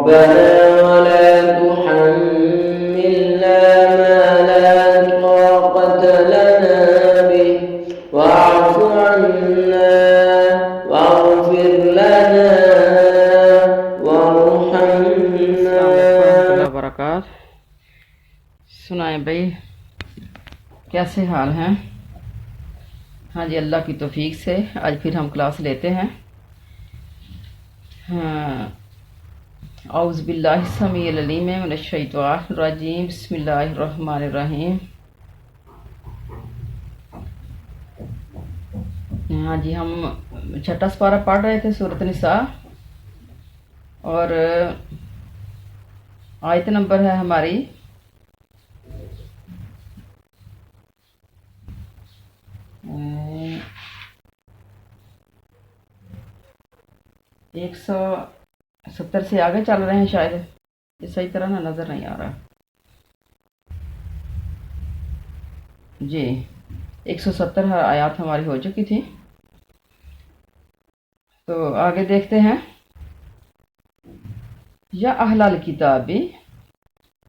ولا تحملنا ما لا طاقة لنا به واعف عنا واغفر لنا وارحمنا. برکات. سنائیں بھائی کیسے حال ہیں؟ ہاں جی، اللہ کی توفیق سے آج پھر ہم کلاس لیتے ہیں. اعوذ باللہ السمیع العلیم من الشیطان الرجیم. بسم اللہ الرحمن الرحیم. ہاں جی، ہم چھٹا سپارہ پڑھ رہے تھے سورۃ النساء، اور آیت نمبر ہے ہماری 170 سے آگے چل رہے ہیں. شاید یہ صحیح طرح نہ نظر نہیں آ رہا. جی 170 آیات ہماری ہو چکی تھی. تو آگے دیکھتے ہیں. یا اہل الکتاب،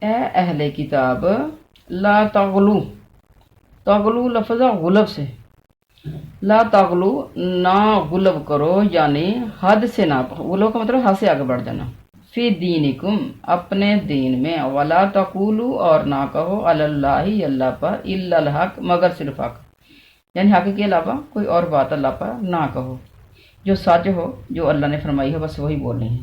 اے اہل کتاب، لا تغلو، تغلو لفظ غلب سے، لا تغلو نہ غلب کرو، یعنی حد سے نہ، غلو کا مطلب حد سے آگے بڑھ جانا، فی دینکم اپنے دین میں، ولا تقولو اور نہ کہو، علی اللہ اللہ پر، الا الحق مگر صرف حق، یعنی حق کے علاوہ کوئی اور بات اللہ پر نہ کہو، جو سچ ہو، جو اللہ نے فرمائی ہو بس وہی بولنی ہے.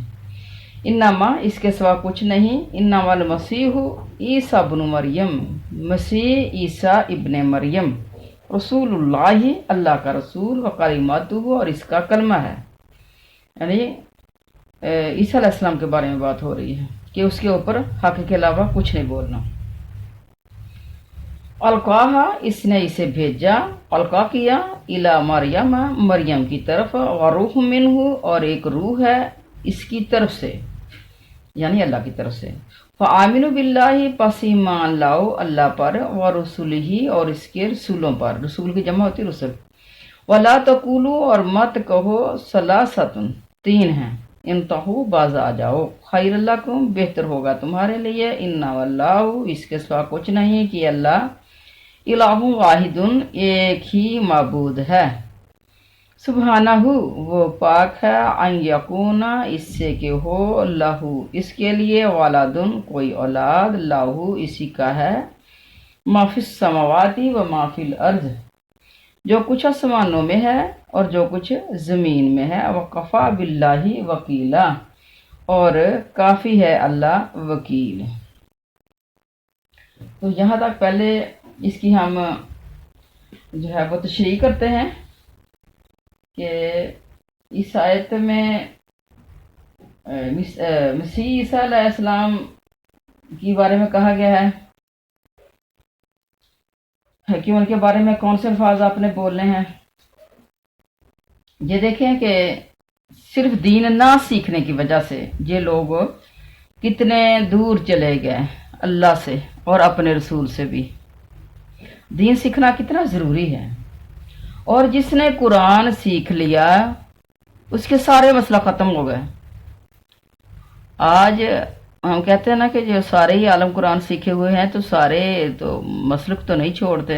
انما اس کے سوا کچھ نہیں، انما المسیح عیسیٰ ابن مریم، مسیح عیسیٰ ابن مریم، رسول اللہ اللہ کا رسول، وکلماتہ اور اس کا کلمہ ہے. یعنی عیسیٰ علیہ السلام کے بارے میں بات ہو رہی ہے کہ اس کے اوپر حق کے علاوہ کچھ نہیں بولنا. القاہا اس نے اسے بھیجا، القا کیا، الی مریم مریم کی طرف، وروح منہ اور ایک روح ہے اس کی طرف سے، یعنی اللہ کی طرف سے. فآمنوا باللہ پس ایمان لاؤ اللہ پر، ورسولہ اور اس کے رسولوں پر، رسول کی جمع ہوتی رسول. ولا تقولوا اور مت کہو، ثلاثۃ تین ہیں، انتہو باز آ جاؤ، خیر لکم بہتر ہوگا تمہارے لیے، ان واللہ اس کے سوا کچھ نہیں کہ اللہ الہ واحد ایک ہی معبود ہے. سبحانہ وہ پاک ہے، ان یکون اس سے کہ ہو، لہو اس کے لیے، ولدن کوئی اولاد، لہو اسی کا ہے، ما فی السماوات و ما فی الارض جو کچھ آسمانوں میں ہے اور جو کچھ زمین میں ہے، وکفی باللہ وکیلا اور کافی ہے اللہ وکیل. تو یہاں تک پہلے اس کی ہم جو ہے وہ تشریح کرتے ہیں کہ اس آیت میں مسیح عیسیٰ علیہ السلام کے بارے میں کہا گیا ہے کہ ان کے بارے میں کون سے الفاظ آپ نے بولنے ہیں. یہ دیکھیں کہ صرف دین نہ سیکھنے کی وجہ سے یہ لوگ کتنے دور چلے گئے اللہ سے اور اپنے رسول سے بھی. دین سیکھنا کتنا ضروری ہے، اور جس نے قرآن سیکھ لیا اس کے سارے مسئلہ ختم ہو گئے. آج ہم کہتے ہیں نا کہ جو سارے ہی عالم قرآن سیکھے ہوئے ہیں تو سارے تو مسلک تو نہیں چھوڑتے،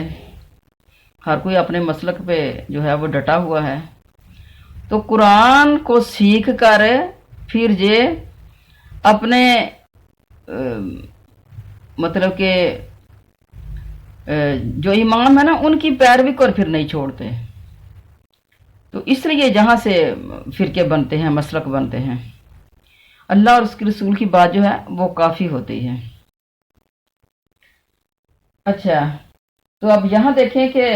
ہر کوئی اپنے مسلک پہ جو ہے وہ ڈٹا ہوا ہے. تو قرآن کو سیکھ کر پھر یہ اپنے مطلب کہ جو امام ہے نا ان کی پیروی کو پھر نہیں چھوڑتے. تو اس لیے جہاں سے فرقے بنتے ہیں، مسلک بنتے ہیں، اللہ اور اس کے رسول کی بات جو ہے وہ کافی ہوتی ہے. اچھا، تو اب یہاں دیکھیں کہ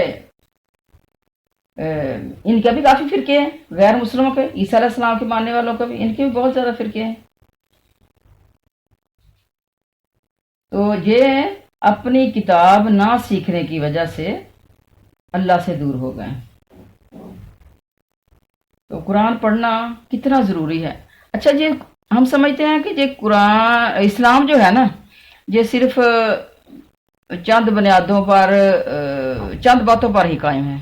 ان کے بھی کافی فرقے ہیں، غیر مسلموں کے، عیسیٰ علیہ السلام کے ماننے والوں کے بھی، ان کے بھی بہت زیادہ فرقے ہیں. تو یہ اپنی کتاب نہ سیکھنے کی وجہ سے اللہ سے دور ہو گئے. تو قرآن پڑھنا کتنا ضروری ہے. اچھا جی، ہم سمجھتے ہیں کہ یہ قرآن اسلام جو ہے نا یہ صرف چند بنیادوں پر، چند باتوں پر ہی قائم ہے.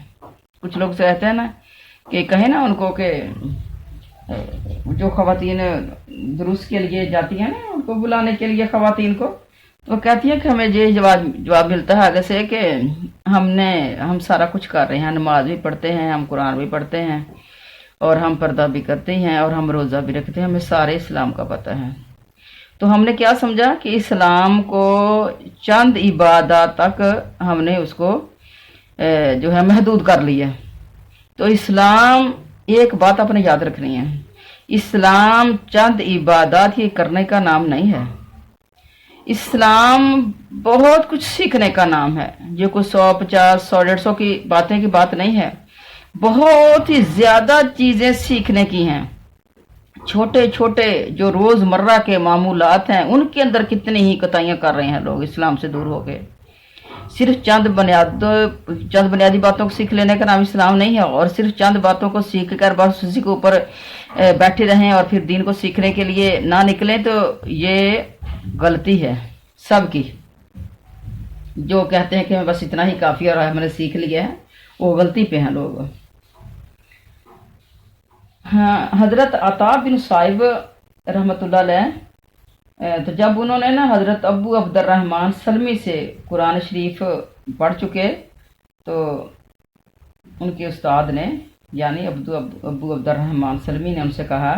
کچھ لوگ کہتے ہیں نا کہ کہیں نا ان کو کہ جو خواتین درست کے لیے جاتی ہیں نا ان کو بلانے کے لیے خواتین کو، وہ کہتی ہیں کہ ہمیں یہ جواب ملتا ہے آگے سے کہ ہم سارا کچھ کر رہے ہیں، نماز بھی پڑھتے ہیں، ہم قرآن بھی پڑھتے ہیں، اور ہم پردہ بھی کرتے ہیں، اور ہم روزہ بھی رکھتے ہیں، ہمیں سارے اسلام کا پتہ ہے۔ تو ہم نے کیا سمجھا کہ اسلام کو چند عبادات تک ہم نے اس کو جو ہے محدود کر لیا۔ تو اسلام ایک بات اپنے یاد رکھنی ہے، اسلام چند عبادات یہ کرنے کا نام نہیں ہے، اسلام بہت کچھ سیکھنے کا نام ہے۔ جو کوئی 100 50 100 150 کی باتیں کی بات نہیں ہے، بہت ہی زیادہ چیزیں سیکھنے کی ہیں۔ چھوٹے چھوٹے جو روز مرہ کے معمولات ہیں ان کے اندر کتنی ہی کوتاہیاں کر رہے ہیں لوگ اسلام سے دور ہو گئے۔ صرف چند بنیادی باتوں کو سیکھ لینے کا نام اسلام نہیں ہے، اور صرف چند باتوں کو سیکھ کر بس اسی کے اوپر بیٹھے رہیں اور پھر دین کو سیکھنے کے لیے نہ نکلیں تو یہ غلطی ہے سب کی۔ جو کہتے ہیں کہ بس اتنا ہی کافی اور ہم نے سیکھ لیا ہے، وہ غلطی پہ ہیں لوگ۔ ہاں، حضرت عطا بن صائب رحمۃ اللہ علیہ، تو جب انہوں نے نا حضرت ابو عبد الرحمن سلمی سے قرآن شریف پڑھ چکے تو ان کے استاد نے یعنی ابو عبد الرحمن سلمی نے ان سے کہا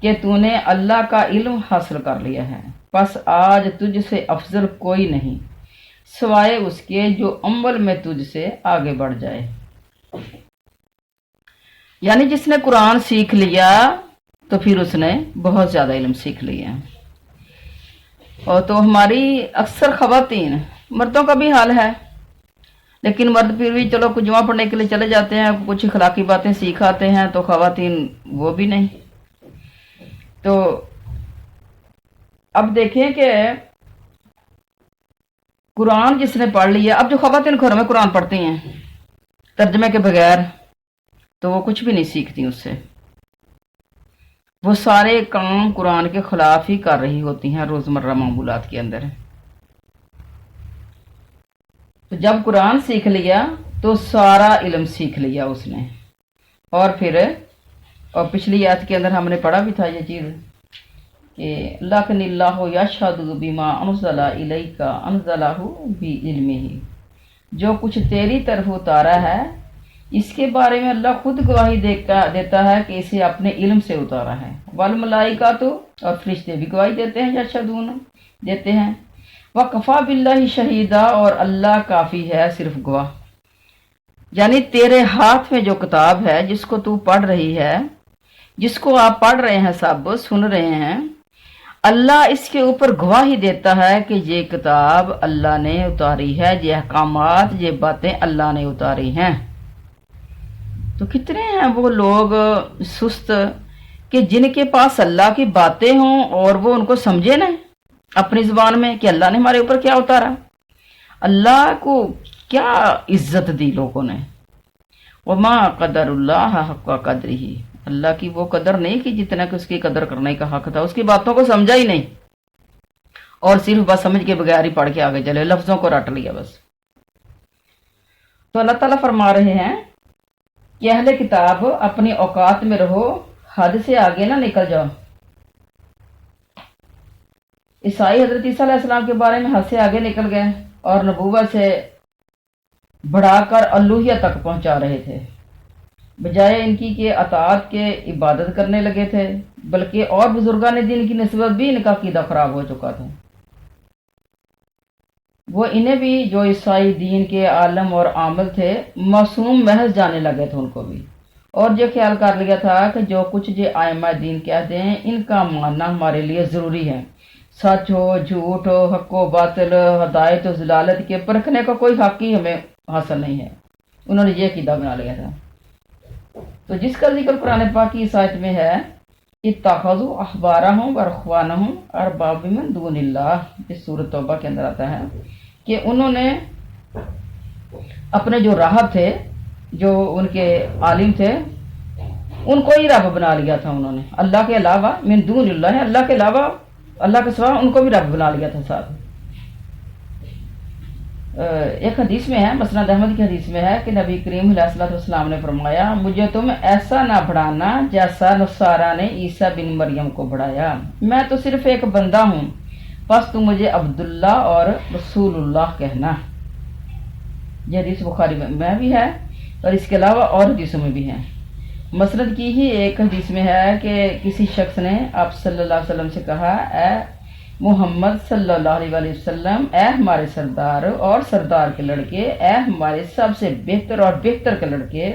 کہ تو نے اللہ کا علم حاصل کر لیا ہے، پس آج تجھ سے افضل کوئی نہیں سوائے اس کے جو عمل میں تجھ سے آگے بڑھ جائے۔ یعنی جس نے قرآن سیکھ لیا تو پھر اس نے بہت زیادہ علم سیکھ لیا۔ اور تو ہماری اکثر خواتین، مردوں کا بھی حال ہے، لیکن مرد پھر بھی چلو کچھ جمعہ پڑھنے کے لیے چلے جاتے ہیں، کچھ اخلاقی باتیں سیکھ آتے ہیں، تو خواتین وہ بھی نہیں۔ تو اب دیکھیں کہ قرآن جس نے پڑھ لیا، اب جو خواتین گھروں میں قرآن پڑھتی ہیں ترجمے کے بغیر تو وہ کچھ بھی نہیں سیکھتی اس سے، وہ سارے کام قرآن کے خلاف ہی کر رہی ہوتی ہیں روزمرہ معمولات کے اندر۔ تو جب قرآن سیکھ لیا تو سارا علم سیکھ لیا اس نے، اور پچھلی آیت کے اندر ہم نے پڑھا بھی تھا یہ چیز کہ لکن اللہ یشہد بما انزل الیک انزلہ بعلمہ، جو کچھ تیری طرف اتارا ہے اس کے بارے میں اللہ خود گواہی دیتا ہے کہ اسے اپنے علم سے اتارا ہے۔ والملائکۃ، اور فرشتے بھی گواہی دیتے ہیں، یشہدون دیتے ہیں۔ وکفیٰ باللہ شہیدا، اور اللہ کافی ہے صرف گواہ۔ یعنی تیرے ہاتھ میں جو کتاب ہے جس کو تو پڑھ رہی ہے، جس کو آپ پڑھ رہے ہیں، سب سن رہے ہیں، اللہ اس کے اوپر گواہی دیتا ہے کہ یہ کتاب اللہ نے اتاری ہے، یہ احکامات، یہ باتیں اللہ نے اتاری ہیں۔ تو کتنے ہیں وہ لوگ سست کہ جن کے پاس اللہ کی باتیں ہوں اور وہ ان کو سمجھے نا اپنی زبان میں کہ اللہ نے ہمارے اوپر کیا اتارا، اللہ کو کیا عزت دی لوگوں نے۔ وما قدر اللہ حق قدرہ، اللہ کی وہ قدر نہیں کی جتنا کہ اس کی قدر کرنے کا حق تھا، اس کی باتوں کو سمجھا ہی نہیں، اور صرف بس سمجھ کے بغیر ہی پڑھ کے آگے چلے، لفظوں کو رٹ لیا بس۔ تو اللہ تعالیٰ فرما رہے ہیں کہ اہل کتاب اپنی اوقات میں رہو، حد سے آگے نہ نکل جاؤ۔ عیسائی حضرت عیسیٰ علیہ السلام کے بارے میں حد سے آگے نکل گئے اور نبوت سے بڑھا کر الوہیت تک پہنچا رہے تھے، بجائے ان کی کہ اطاعت کے عبادت کرنے لگے تھے، بلکہ اور بزرگان دین کی نسبت بھی ان کا عقیدہ خراب ہو چکا تھا۔ وہ انہیں بھی جو عیسائی دین کے عالم اور عامل تھے معصوم محض جانے لگے تھے ان کو بھی، اور یہ خیال کر لیا تھا کہ جو کچھ یہ ائمہ دین کہتے ہیں ان کا ماننا ہمارے لیے ضروری ہے، سچ ہو جھوٹ ہو، حق و باطل، ہدایت و ضلالت کے پرکھنے کا کوئی حق ہی ہمیں حاصل نہیں ہے، انہوں نے یہ عقیدہ بنا لیا تھا۔ تو جس کا ذکر قرآن پاک کی اس آیت میں ہے، اتخذوا احبارهم ورهبانهم اربابا من دون اللہ، اس سورۃ توبہ کے اندر آتا ہے کہ انہوں نے اپنے جو راہب تھے، جو ان کے عالم تھے، ان کو ہی رب بنا لیا تھا انہوں نے، اللہ کے علاوہ، من دون اللہ، اللہ کے علاوہ، اللہ کے سوا ان کو بھی رب بنا لیا تھا ساتھ۔ ایک حدیث میں ہے، مسند احمد کی حدیث میں ہے کہ نبی کریم علیہ الصلوۃ والسلام نے فرمایا مجھے تم ایسا نہ بڑھانا جیسا نصارہ نے عیسیٰ بن مریم کو بڑھایا، میں تو صرف ایک بندہ ہوں، بس تم مجھے عبداللہ اور رسول اللہ کہنا۔ یہ حدیث بخاری میں بھی ہے اور اس کے علاوہ اور حدیثوں میں بھی ہے۔ مسند کی ہی ایک حدیث میں ہے کہ کسی شخص نے آپ صلی اللہ علیہ وسلم سے کہا اے محمد صلی اللہ علیہ وسلم، اے ہمارے سردار اور سردار کے لڑکے، اے ہمارے سب سے بہتر اور بہتر کے لڑکے،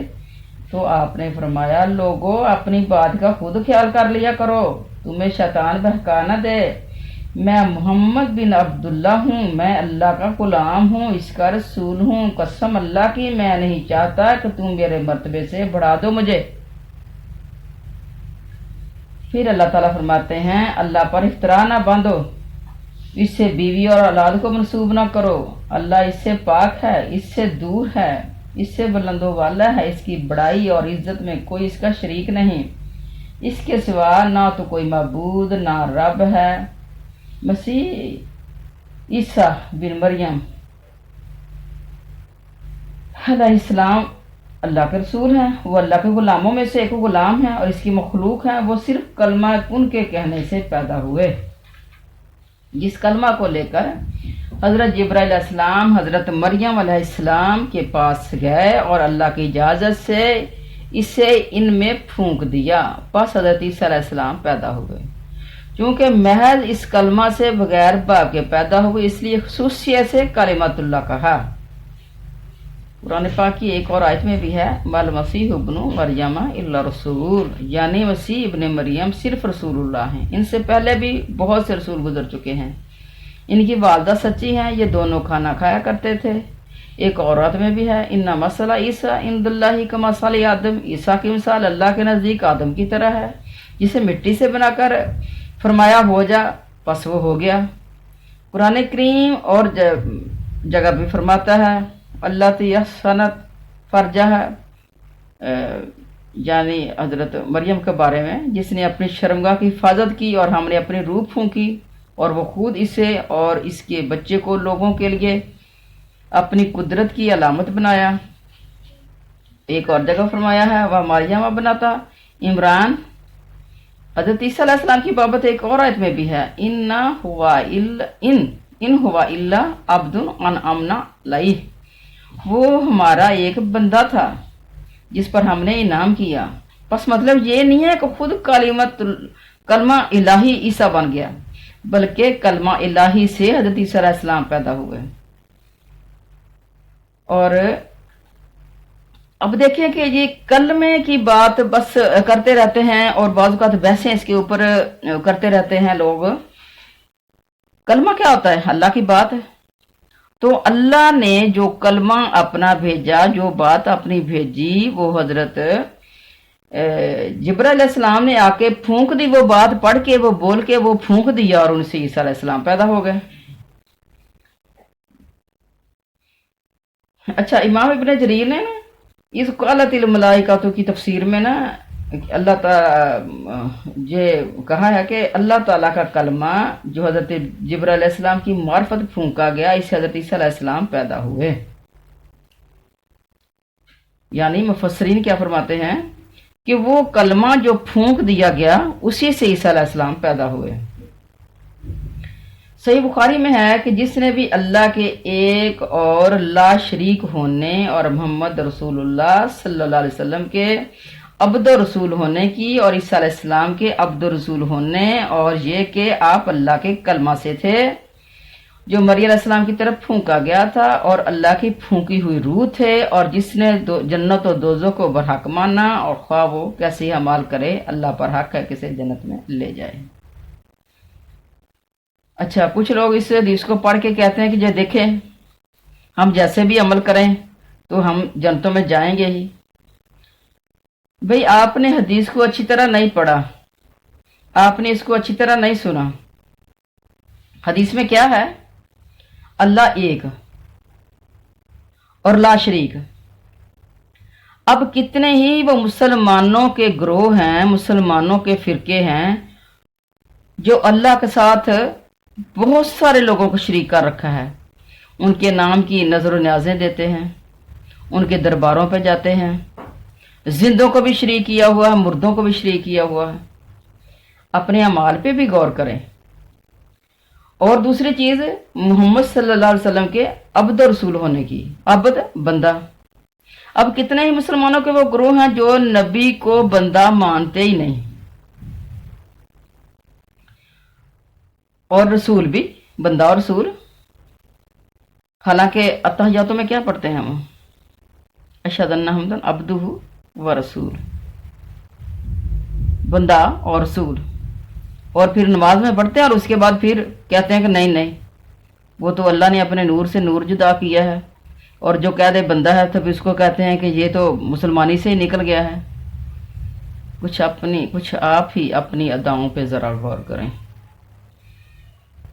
تو آپ نے فرمایا لوگو اپنی بات کا خود خیال کر لیا کرو، تمہیں شیطان بہکا نہ دے، میں محمد بن عبداللہ ہوں، میں اللہ کا غلام ہوں، اس کا رسول ہوں، قسم اللہ کی میں نہیں چاہتا کہ تم میرے مرتبے سے بڑھا دو مجھے۔ پھر اللہ تعالیٰ فرماتے ہیں اللہ پر افترا نہ باندھو، اس سے بیوی اور اولاد کو منسوب نہ کرو، اللہ اس سے پاک ہے، اس سے دور ہے، اس سے بلند و والا ہے، اس کی بڑائی اور عزت میں کوئی اس کا شریک نہیں، اس کے سوا نہ تو کوئی معبود نہ رب ہے۔ مسیح عیسیٰ بن مریم علیہ السلام اللہ کے رسول ہیں، وہ اللہ کے غلاموں میں سے ایک غلام ہے اور اس کی مخلوق ہیں، وہ صرف کلمہ کن کے کہنے سے پیدا ہوئے، جس کلمہ کو لے کر حضرت جبرائیل علیہ السلام حضرت مریم علیہ السلام کے پاس گئے اور اللہ کی اجازت سے اسے ان میں پھونک دیا، پس حضرت عیسیٰ علیہ السلام پیدا ہوئے۔ چونکہ محض اس کلمہ سے بغیر باپ کے پیدا ہوئے اس لیے خصوصیت سے کلمۃ اللہ کہا۔ قرآن پاک کی ایک اور آیت میں بھی ہے مال مسیح ابن مریم الا رسول، یعنی مسیح ابن مریم صرف رسول اللہ ہیں، ان سے پہلے بھی بہت سے رسول گزر چکے ہیں، ان کی والدہ سچی ہیں، یہ دونوں کھانا کھایا کرتے تھے۔ ایک عورت میں بھی ہے ان مسئلہ عیسیٰ عند اللہ کمثل آدم، عیسیٰ کی مثال اللہ کے نزدیک آدم کی طرح ہے، جسے مٹی سے بنا کر فرمایا ہو جا پس وہ ہو گیا۔ قرآن کریم اور جگہ بھی فرماتا ہے اللہ تیسنت فرجہ ہے، یعنی حضرت مریم کے بارے میں جس نے اپنی شرمگاہ کی حفاظت کی اور ہم نے اپنی روح پھونکی اور وہ خود اسے اور اس کے بچے کو لوگوں کے لیے اپنی قدرت کی علامت بنایا۔ ایک اور جگہ فرمایا ہے وہ مریم ابنتا عمران۔ حضرت عیسیٰ علیہ السلام کی بابت ایک اور آیت میں بھی ہے ان ہوا الا عبد انعمنا علیہ، وہ ہمارا ایک بندہ تھا جس پر ہم نے انعام کیا۔ پس مطلب یہ نہیں ہے کہ خود کلمہ الہی عیسیٰ بن گیا، بلکہ کلمہ الہی سے حضرت عیسیٰ علیہ السلام پیدا ہوئے۔ اور اب دیکھیں کہ یہ کلمے کی بات بس کرتے رہتے ہیں اور بعض اوقات بحثیں اس کے اوپر کرتے رہتے ہیں لوگ۔ کلمہ کیا ہوتا ہے؟ اللہ کی بات ہے۔ تو اللہ نے جو کلمہ اپنا بھیجا، جو بات اپنی بھیجی، وہ حضرت جبرائیل علیہ السلام نے آ کے پھونک دی، وہ بات پڑھ کے وہ بول کے وہ پھونک دیا اور ان سے عیسیٰ علیہ السلام پیدا ہو گئے۔ اچھا، امام ابن جریر نے نا اس قالت الملائکۃ کی تفسیر میں نا اللہ تعالیٰ یہ کہا ہے کہ اللہ تعالیٰ کا کلمہ جو حضرت جبرائیل علیہ السلام کی معرفت پھونکا گیا، اس سے حضرت عیسیٰ علیہ السلام پیدا ہوئے۔ یعنی مفسرین کیا فرماتے ہیں کہ وہ کلمہ جو پھونک دیا گیا اسی سے عیسیٰ علیہ السلام پیدا ہوئے۔ صحیح بخاری میں ہے کہ جس نے بھی اللہ کے ایک اور لا شریک ہونے اور محمد رسول اللہ صلی اللہ علیہ وسلم کے عبد و رسول ہونے کی اور عیسیٰ علیہ السلام کے عبد و رسول ہونے اور یہ کہ آپ اللہ کے کلمہ سے تھے جو مریم علیہ السلام کی طرف پھونکا گیا تھا اور اللہ کی پھونکی ہوئی روح تھے، اور جس نے جنت و دوزخ کو برحق مانا اور خواہ وہ کیسی اعمال کرے اللہ پر حق ہے کسے جنت میں لے جائے۔ اچھا، کچھ لوگ اس حدیث کو پڑھ کے کہتے ہیں کہ یہ دیکھیں ہم جیسے بھی عمل کریں تو ہم جنتوں میں جائیں گے ہی۔ بھئی آپ نے حدیث کو اچھی طرح نہیں پڑھا، آپ نے اس کو اچھی طرح نہیں سنا۔ حدیث میں کیا ہے؟ اللہ ایک اور لا شریک۔ اب کتنے ہی وہ مسلمانوں کے گروہ ہیں، مسلمانوں کے فرقے ہیں جو اللہ کے ساتھ بہت سارے لوگوں کو شریک کر رکھا ہے، ان کے نام کی نظر و نیازیں دیتے ہیں، ان کے درباروں پہ جاتے ہیں، زندوں کو بھی شریک کیا ہوا ہے، مردوں کو بھی شریک کیا ہوا ہے۔ اپنے اعمال پہ بھی غور کریں۔ اور دوسری چیز محمد صلی اللہ علیہ وسلم کے عبد و رسول ہونے کی۔ عبد بندہ، اب کتنے ہی مسلمانوں کے وہ گروہ ہیں جو نبی کو بندہ مانتے ہی نہیں، اور رسول بھی بندہ اور رسول، حالانکہ اتحیاتوں میں کیا پڑھتے ہیں ہم؟ اشہد ان محمدن عبدہ و رسول، بندہ اور رسول، اور پھر نماز میں پڑھتے ہیں اور اس کے بعد پھر کہتے ہیں کہ نہیں نہیں، وہ تو اللہ نے اپنے نور سے نور جدا کیا ہے، اور جو کہہ دے بندہ ہے تب اس کو کہتے ہیں کہ یہ تو مسلمانی سے ہی نکل گیا ہے۔ کچھ آپ ہی اپنی اداؤں پہ ذرا غور کریں،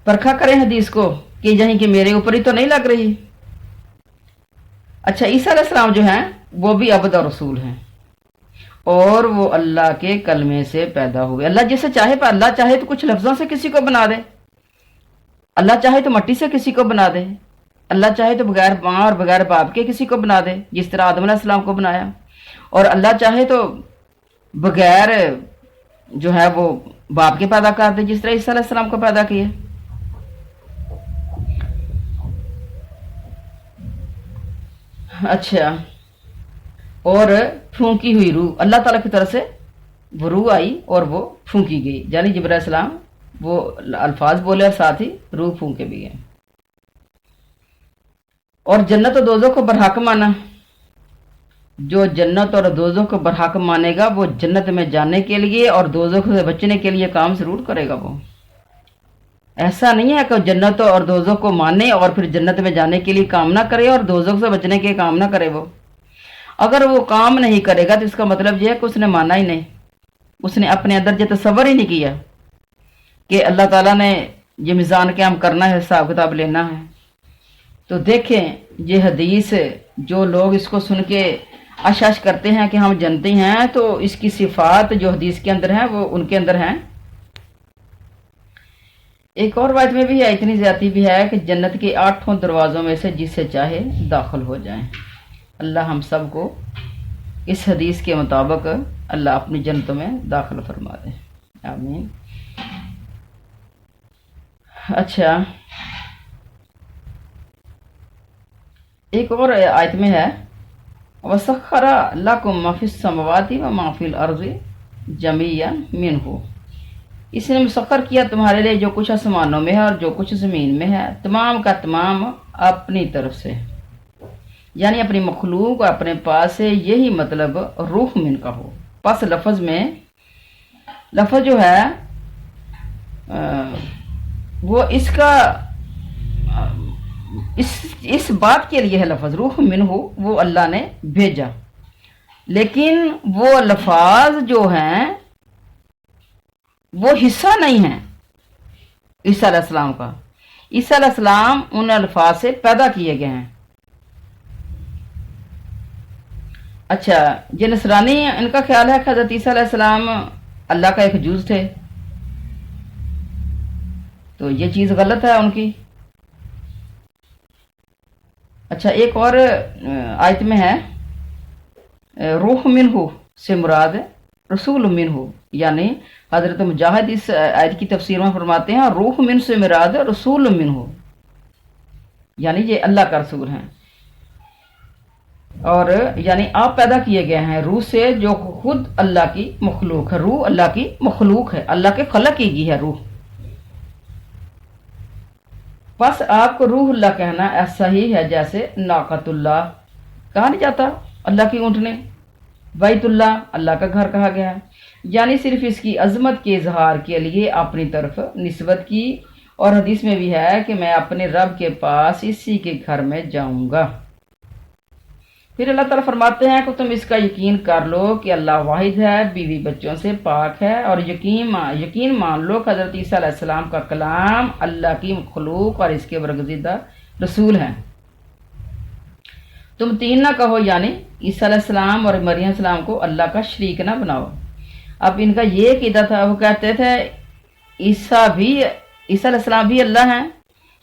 پرکھا کریں حدیث کو کہ یہیں کہ میرے اوپر ہی تو نہیں لگ رہی۔ اچھا، عیسیٰ علیہ السلام جو ہیں وہ بھی عبد اور رسول ہیں، اور وہ اللہ کے کلمے سے پیدا ہوئے۔ اللہ جسے چاہے، پر اللہ چاہے تو کچھ لفظوں سے کسی کو بنا دے، اللہ چاہے تو مٹی سے کسی کو بنا دے، اللہ چاہے تو بغیر ماں اور بغیر باپ کے کسی کو بنا دے، جس طرح آدم علیہ السلام کو بنایا، اور اللہ چاہے تو بغیر جو ہے وہ باپ کے پیدا کر دے، جس طرح عیسیٰ علیہ السلام کو پیدا کیے۔ اچھا، اور پھونکی ہوئی روح، اللہ تعالیٰ کی طرف سے وہ روح آئی اور وہ پھونکی گئی، یعنی جبرائیل علیہ السلام وہ الفاظ بولے اور ساتھ ہی روح پھونکے بھی گئے۔ اور جنت و دوزخ کو برحق مانا، جو جنت اور دوزخ کو برحق مانے گا وہ جنت میں جانے کے لیے اور دوزخ سے بچنے کے لیے کام ضرور کرے گا۔ وہ ایسا نہیں ہے کہ جنت اور دوزخ کو مانے اور پھر جنت میں جانے کے لیے کام نہ کرے اور دوزخ سے بچنے کے کام نہ کرے۔ وہ اگر وہ کام نہیں کرے گا تو اس کا مطلب یہ ہے کہ اس نے مانا ہی نہیں، اس نے اپنے اندر یہ تصور ہی نہیں کیا کہ اللہ تعالیٰ نے یہ میزان قائم کرنا ہے، حساب کتاب لینا ہے۔ تو دیکھیں یہ حدیث، جو لوگ اس کو سن کے اشش کرتے ہیں کہ ہم جنتی ہیں، تو اس کی صفات جو حدیث کے اندر ہیں وہ ان کے اندر ہیں۔ ایک اور روایت میں بھی ہے، اتنی زیادتی بھی ہے کہ جنت کے 8 دروازوں میں سے جس سے چاہے داخل ہو جائیں۔ اللہ ہم سب کو اس حدیث کے مطابق اللہ اپنی جنتوں میں داخل فرما دے، آمین۔ اچھا، ایک اور آیت میں ہے وَسَخَّرَ لَكُم مَّا فِي السَّمَاوَاتِ وَمَا فِي الْأَرْضِ جَمِيعًا مِّنْهُ، اس نے مسخر کیا تمہارے لیے جو کچھ آسمانوں میں ہے اور جو کچھ زمین میں ہے، تمام کا تمام اپنی طرف سے، یعنی اپنی مخلوق اور اپنے پاس سے، یہی مطلب روح من کا ہو۔ پس لفظ میں، لفظ جو ہے وہ اس کا اس بات کے لیے ہے، لفظ روح من ہو وہ اللہ نے بھیجا، لیکن وہ الفاظ جو ہیں وہ حصہ نہیں ہیں عیسیٰ علیہ السلام کا۔ عیسیٰ علیہ السلام ان الفاظ سے پیدا کیے گئے ہیں۔ اچھا، یہ نصرانی ان کا خیال ہے کہ حضرت عیسیٰ علیہ السلام اللہ کا ایک جز تھے، تو یہ چیز غلط ہے ان کی۔ اچھا، ایک اور آیت میں ہے روح منہ سے مراد رسول منہ، یعنی حضرت مجاہد اس آیت کی تفسیر میں فرماتے ہیں روح من سے مراد رسول منہ، یعنی یہ اللہ کا رسول ہیں، اور یعنی آپ پیدا کیے گئے ہیں روح سے جو خود اللہ کی مخلوق ہے۔ روح اللہ کی مخلوق ہے، اللہ کے خلق کی گئی ہے روح۔ بس آپ کو روح اللہ کہنا ایسا ہی ہے جیسے ناقۃ اللہ کہا نہیں جاتا، اللہ کی اونٹنے، بیت اللہ اللہ کا گھر کہا گیا ہے، یعنی صرف اس کی عظمت کے اظہار کے لیے اپنی طرف نسبت کی۔ اور حدیث میں بھی ہے کہ میں اپنے رب کے پاس اسی کے گھر میں جاؤں گا۔ پھر اللہ تعالیٰ فرماتے ہیں کہ تم اس کا یقین کر لو کہ اللہ واحد ہے، بیوی بچوں سے پاک ہے، اور یقین مان لو کہ حضرت عیسیٰ علیہ السلام کا کلام اللہ کی مخلوق اور اس کے برگزیدہ رسول ہیں۔ تم 3 نہ کہو، یعنی عیسیٰ علیہ السلام اور مریم علیہ السلام کو اللہ کا شریک نہ بناؤ۔ اب ان کا یہ عقیدہ تھا، وہ کہتے تھے عیسیٰ علیہ السلام بھی اللہ ہیں،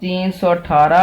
318